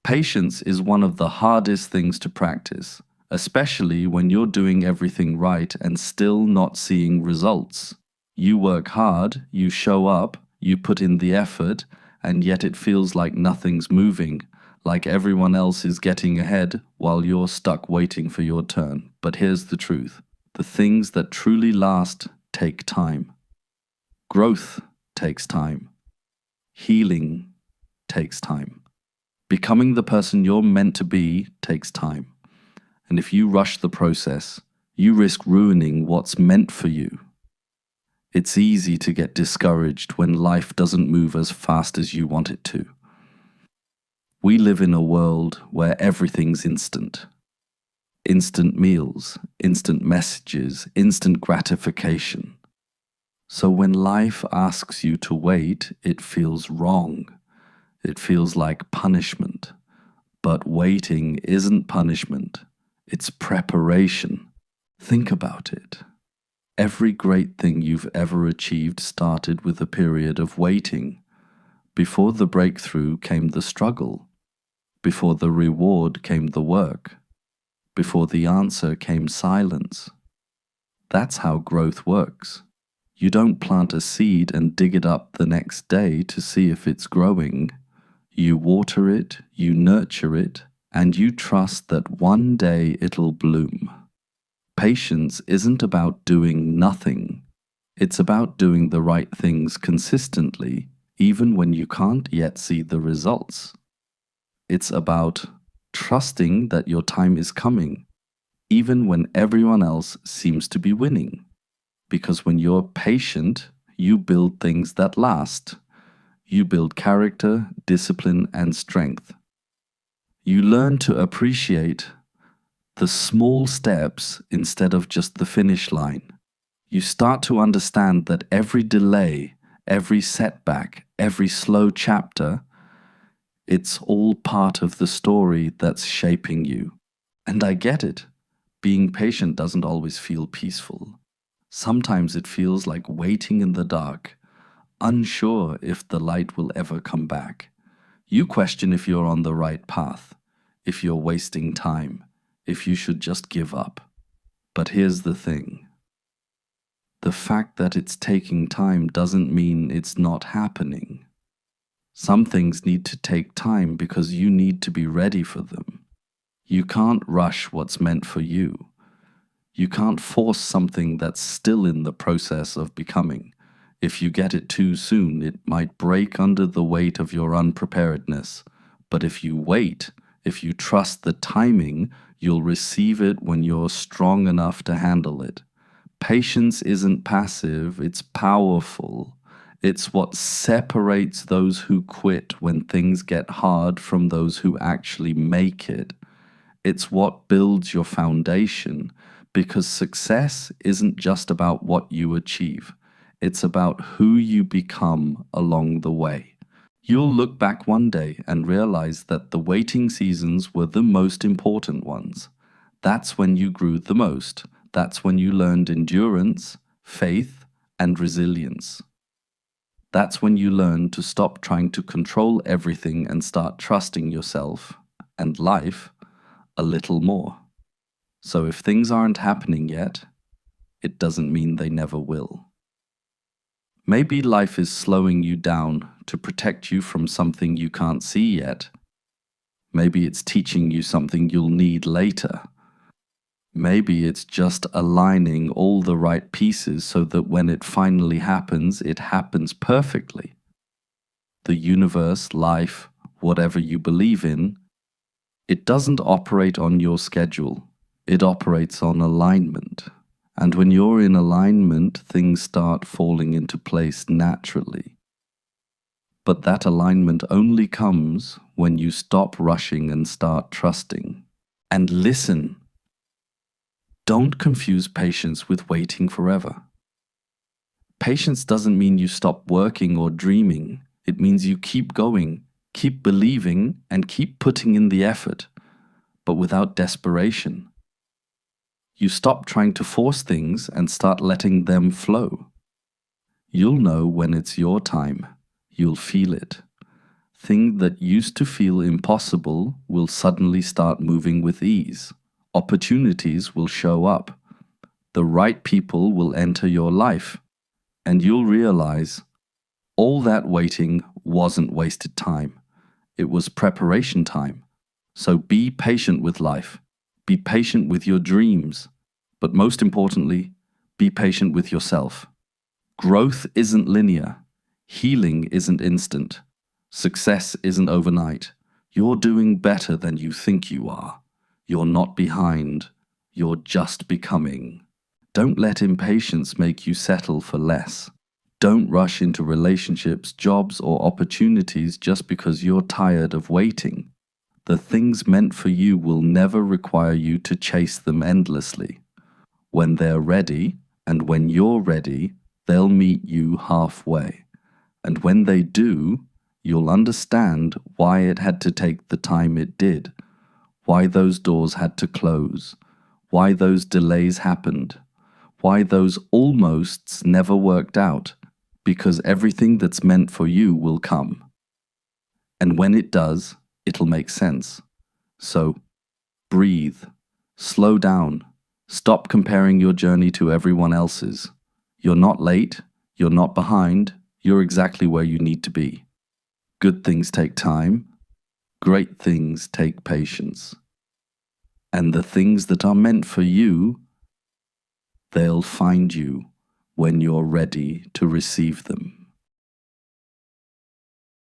Patience is one of the hardest things to practice, especially when you're doing everything right and still not seeing results. You work hard, you show up, you put in the effort, and yet it feels like nothing's moving, like everyone else is getting ahead while you're stuck waiting for your turn. But here's the truth: the things that truly last take time. Growth takes time. Healing takes time. Becoming the person you're meant to be takes time. And if you rush the process, you risk ruining what's meant for you. It's easy to get discouraged when life doesn't move as fast as you want it to. We live in a world where everything's instant. Instant meals, instant messages, instant gratification. So when life asks you to wait, it feels wrong. It feels like punishment. But waiting isn't punishment. It's preparation. Think about it. Every great thing you've ever achieved started with a period of waiting. Before the breakthrough came the struggle. Before the reward came the work. Before the answer came silence. That's how growth works. You don't plant a seed and dig it up the next day to see if it's growing. You water it, you nurture it, and you trust that one day it'll bloom. Patience isn't about doing nothing. It's about doing the right things consistently, even when you can't yet see the results. It's about trusting that your time is coming, even when everyone else seems to be winning. Because when you're patient, you build things that last. You build character, discipline, and strength. You learn to appreciate the small steps instead of just the finish line. You start to understand that every delay, every setback, every slow chapter, it's all part of the story that's shaping you. And I get it. Being patient doesn't always feel peaceful. Sometimes it feels like waiting in the dark, unsure if the light will ever come back. You question if you're on the right path, if you're wasting time, if you should just give up. But here's the thing. The fact that it's taking time doesn't mean it's not happening. Some things need to take time because you need to be ready for them. You can't rush what's meant for you. You can't force something that's still in the process of becoming. If you get it too soon, it might break under the weight of your unpreparedness. But if you wait, if you trust the timing, you'll receive it when you're strong enough to handle it. Patience isn't passive, it's powerful. It's what separates those who quit when things get hard from those who actually make it. It's what builds your foundation, because success isn't just about what you achieve. It's about who you become along the way. You'll look back one day and realize that the waiting seasons were the most important ones. That's when you grew the most. That's when you learned endurance, faith, and resilience. That's when you learned to stop trying to control everything and start trusting yourself and life a little more. So if things aren't happening yet, it doesn't mean they never will. Maybe life is slowing you down to protect you from something you can't see yet. Maybe it's teaching you something you'll need later. Maybe it's just aligning all the right pieces so that when it finally happens, it happens perfectly. The universe, life, whatever you believe in, it doesn't operate on your schedule. It operates on alignment. And when you're in alignment, things start falling into place naturally. But that alignment only comes when you stop rushing and start trusting. And listen. Don't confuse patience with waiting forever. Patience doesn't mean you stop working or dreaming. It means you keep going, keep believing, and keep putting in the effort, but without desperation. You stop trying to force things and start letting them flow. You'll know when it's your time. You'll feel it. thing that used to feel impossible will suddenly start moving with ease. Opportunities will show up. The right people will enter your life. And you'll realize all that waiting wasn't wasted time. It was preparation time. So be patient with life. Be patient with your dreams. But most importantly, be patient with yourself. Growth isn't linear. Healing isn't instant. Success isn't overnight. You're doing better than you think you are. You're not behind. You're just becoming. Don't let impatience make you settle for less. Don't rush into relationships, jobs, or opportunities just because you're tired of waiting. The things meant for you will never require you to chase them endlessly. When they're ready, and when you're ready, they'll meet you halfway. And when they do, you'll understand why it had to take the time it did, why those doors had to close, why those delays happened, why those almosts never worked out, because everything that's meant for you will come. And when it does, it'll make sense. So, breathe, slow down, stop comparing your journey to everyone else's. You're not late, you're not behind, you're exactly where you need to be. Good things take time, great things take patience. And the things that are meant for you, they'll find you when you're ready to receive them.